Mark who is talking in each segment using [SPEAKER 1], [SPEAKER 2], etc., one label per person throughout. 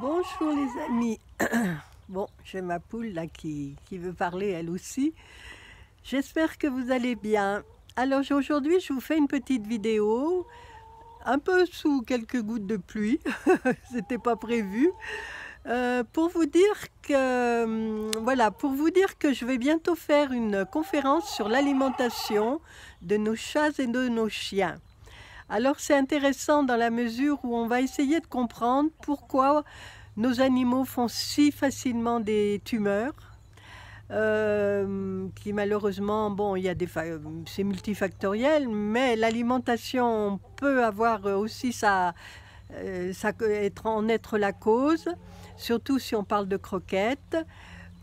[SPEAKER 1] Bonjour les amis. Bon, j'ai ma poule là qui veut parler elle aussi. J'espère que vous allez bien. Alors aujourd'hui, je vous fais une petite vidéo, un peu sous quelques gouttes de pluie. C'était pas prévu. Pour vous dire que voilà, pour vous dire que je vais bientôt faire une conférence sur l'alimentation de nos chats et de nos chiens. Alors c'est intéressant dans la mesure où on va essayer de comprendre pourquoi nos animaux font si facilement des tumeurs, qui malheureusement, bon, il y a c'est multifactoriel, mais l'alimentation peut avoir aussi en être la cause, surtout si on parle de croquettes.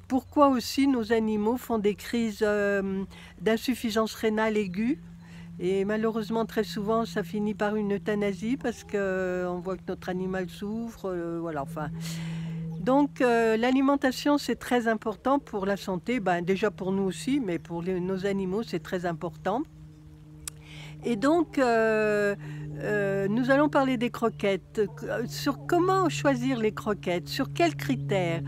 [SPEAKER 1] Pourquoi aussi nos animaux font des crises d'insuffisance rénale aiguë? Et malheureusement, très souvent, ça finit par une euthanasie parce qu'on voit que notre animal souffre. Voilà, enfin. Donc, l'alimentation, c'est très important pour la santé. Ben, déjà pour nous aussi, mais pour nos animaux, c'est très important. Et donc, nous allons parler des croquettes. Sur comment choisir les croquettes, sur quels critères,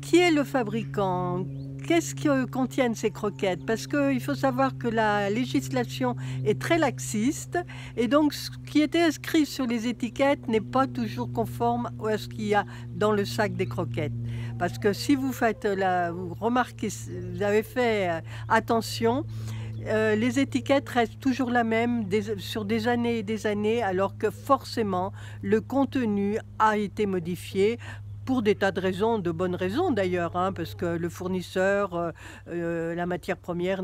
[SPEAKER 1] qui est le fabricant, qu'est-ce que contiennent ces croquettes? Parce qu'il faut savoir que la législation est très laxiste et donc ce qui était inscrit sur les étiquettes n'est pas toujours conforme à ce qu'il y a dans le sac des croquettes. Parce que si vous faites vous remarquez, vous avez fait attention, les étiquettes restent toujours la même sur des années et des années, alors que forcément le contenu a été modifié pour des tas de raisons, de bonnes raisons d'ailleurs, hein, parce que le fournisseur, la matière première,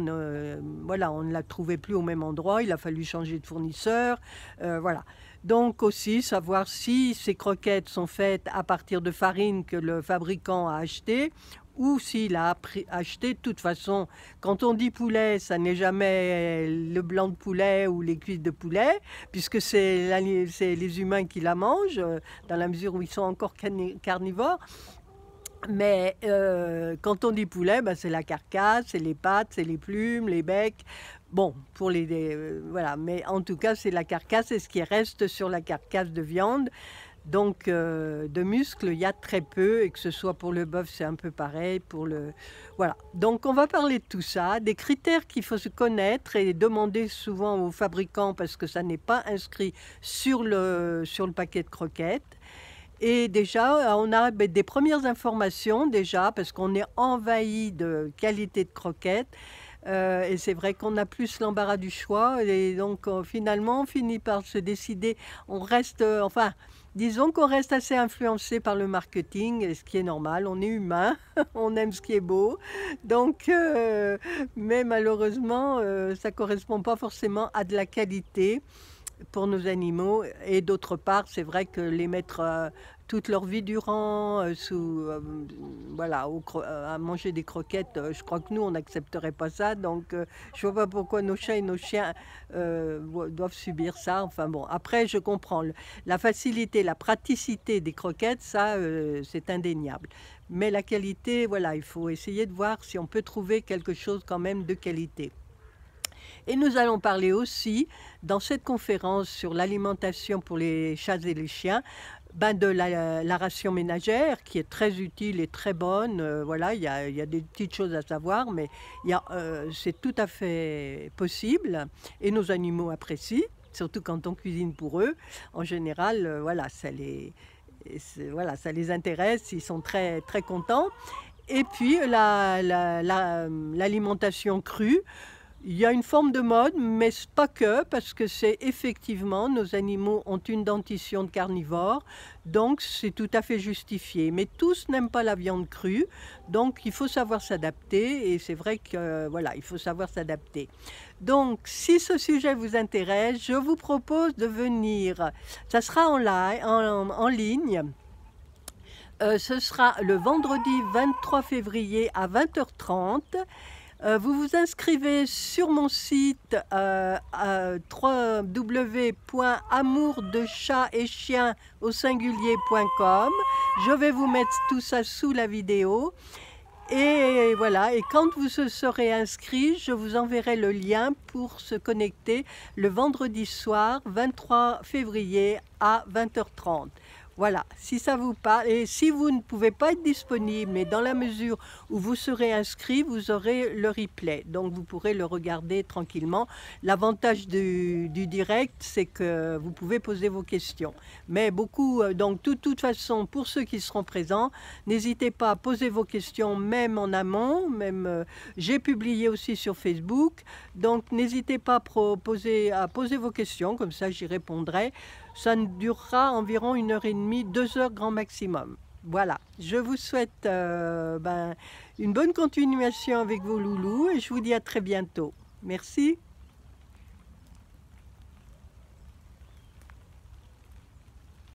[SPEAKER 1] voilà, on ne la trouvait plus au même endroit, il a fallu changer de fournisseur, voilà. Donc aussi savoir si ces croquettes sont faites à partir de farine que le fabricant a acheté ou s'il a acheté. De toute façon, quand on dit poulet, ça n'est jamais le blanc de poulet ou les cuisses de poulet, puisque c'est les humains qui la mangent, dans la mesure où ils sont encore carnivores. Mais quand on dit poulet, ben, c'est la carcasse, c'est les pattes, c'est les plumes, les becs. Bon, pour voilà, mais en tout cas, c'est la carcasse et ce qui reste sur la carcasse de viande. Donc, de muscles, il y a très peu, et que ce soit pour le bœuf, c'est un peu pareil. Voilà. Donc, on va parler de tout ça, des critères qu'il faut se connaître et demander souvent aux fabricants parce que ça n'est pas inscrit sur le paquet de croquettes. Et déjà, on a des premières informations, déjà, parce qu'on est envahi de qualité de croquettes. Et c'est vrai qu'on a plus l'embarras du choix. Et donc, finalement, on finit par se décider. On reste, enfin, disons qu'on reste assez influencé par le marketing, ce qui est normal. On est humain, on aime ce qui est beau. Donc, mais malheureusement, ça ne correspond pas forcément à de la qualité pour nos animaux. Et d'autre part, c'est vrai que les mettre toute leur vie durant voilà, à manger des croquettes, je crois que nous, on n'accepterait pas ça. Donc, je vois pas pourquoi nos chats et nos chiens doivent subir ça. Enfin bon, après, je comprends. La facilité, la praticité des croquettes, ça, c'est indéniable. Mais la qualité, voilà, il faut essayer de voir si on peut trouver quelque chose quand même de qualité. Et nous allons parler aussi, dans cette conférence sur l'alimentation pour les chats et les chiens, de la ration ménagère qui est très utile et très bonne. Voilà, il y a des petites choses à savoir, mais c'est tout à fait possible et nos animaux apprécient, surtout quand on cuisine pour eux. En général, voilà, ça les intéresse, ils sont très, très contents. Et puis, l'alimentation crue. Il y a une forme de mode, mais pas que, parce que c'est effectivement, nos animaux ont une dentition de carnivore, donc c'est tout à fait justifié. Mais tous n'aiment pas la viande crue, donc il faut savoir s'adapter, et c'est vrai que voilà, il faut savoir s'adapter. Donc, si ce sujet vous intéresse, je vous propose de venir, ça sera en ligne. Ce sera le vendredi 23 février à 20h30. Vous vous inscrivez sur mon site www.amourdechatetchiens.com. Je vais vous mettre tout ça sous la vidéo. Et voilà, et quand vous serez inscrit, je vous enverrai le lien pour se connecter le vendredi soir 23 février à 20h30. Voilà, si ça vous parle et si vous ne pouvez pas être disponible, mais dans la mesure où vous serez inscrit, vous aurez le replay. Donc vous pourrez le regarder tranquillement. L'avantage du direct, c'est que vous pouvez poser vos questions. Mais beaucoup, donc de toute façon, pour ceux qui seront présents, n'hésitez pas à poser vos questions même en amont. J'ai publié aussi sur Facebook. Donc n'hésitez pas à poser vos questions, comme ça j'y répondrai. Ça durera environ 1h30, 2 heures grand maximum. Voilà, je vous souhaite une bonne continuation avec vos loulous et je vous dis à très bientôt. Merci.